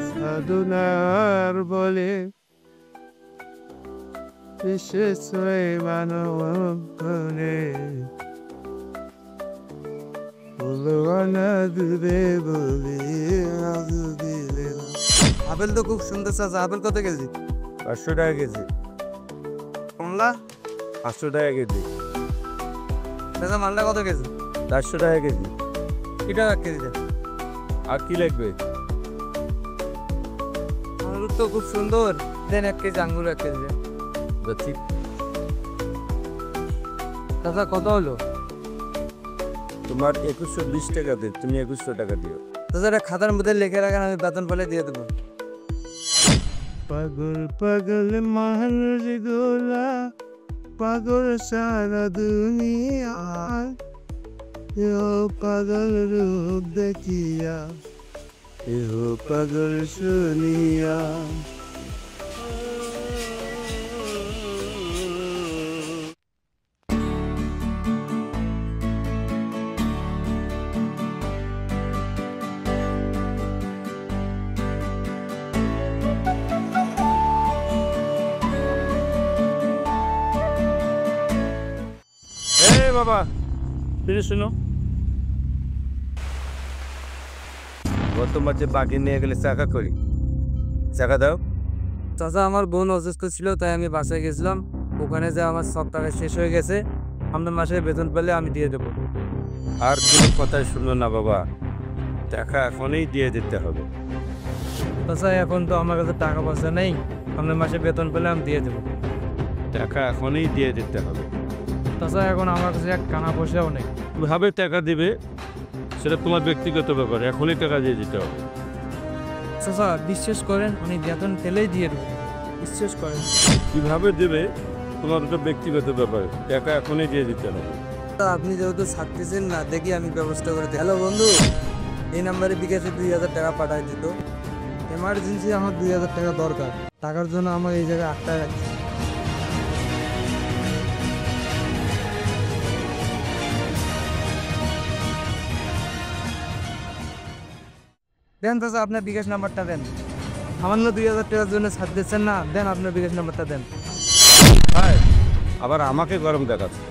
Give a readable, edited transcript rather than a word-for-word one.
সাধুনার বলে বিশেষ মানব আপেল তো খুব সুন্দর চাচা। আপেল কত কেজি? 500 টাকা কেজি। কমলা 500 টাকা কেজি। চাচা মালটা কত কেজি? 400 টাকা কেজি। কি টাকা কেজি দেন? আর কি লাগবে? আঙুর তো খুব সুন্দর, দেন 1 কেজি আঙুর 1 কেজি দেন। ঠিক। চাচা কত হলো? তোমার 2120 টাকা দে, তুমি 2100 টাকা দিও। তাছাড়া খাতার মধ্যে লিখে রাখেন, আমি বেতন পেলে দিয়ে দেবো। পাগল পাগল মানুষ গোলা, পাগল সারা দুনিয়া, পাগল রূপ দেখিয়া, পাগল শুনিয়া। বাবা ফিরে শুনো, গত মাসে বাকি নিয়ে গেলে চাকা করি, চাকা দাও। চাচা আমার বোন অসুস্থ ছিল, তাই আমি বাসায় গেছিলাম। ওখানে যে আমার সব টাকা শেষ হয়ে গেছে, আপনার মাসে বেতন পেলে আমি দিয়ে দেবো। আর কোনো কথাই শুনলো না বাবা, টাকা এখনই দিয়ে দিতে হবে। চাচা এখন তো আমার কাছে টাকা পয়সা নেই, আপনার মাসে বেতন পেলে আমি দিয়ে দেবো। টাকা এখনই দিয়ে দিতে হবে। তাছাড়া এখন আমার কাছে এক কানা পয়সাও নেই। কিভাবে টাকা দিবে সেটা তোমার ব্যক্তিগত ব্যাপার, এখনই টাকা দিয়ে দিতে হবে। চাচা বিশ্বাস করেন, আমি বেতন পেলেই দিয়ে দেবো, বিশ্বাস করেন। কিভাবে দেবে তোমার তো ব্যক্তিগত ব্যাপার, টাকা এখনই দিয়ে দিতে হবে। আপনি যেহেতু ছাড়তেছেন না, দেখি আমি ব্যবস্থা করে দিই। হ্যালো বন্ধু, এই নাম্বারে বিকাশে 2000 টাকা পাঠাই দিত। এমার্জেন্সি আমার 2000 টাকা দরকার, টাকার জন্য আমার এই জায়গায় আটকায় রাখছে। দেন চাচা, আপনার বিকাশ নাম্বারটা দেন। সামান্য 2000 টাকার জন্য ছাড় দিচ্ছেন না, দেন আপনার বিকাশ নাম্বারটা দেন। আবার আমাকে গরম দেখাচ্ছে।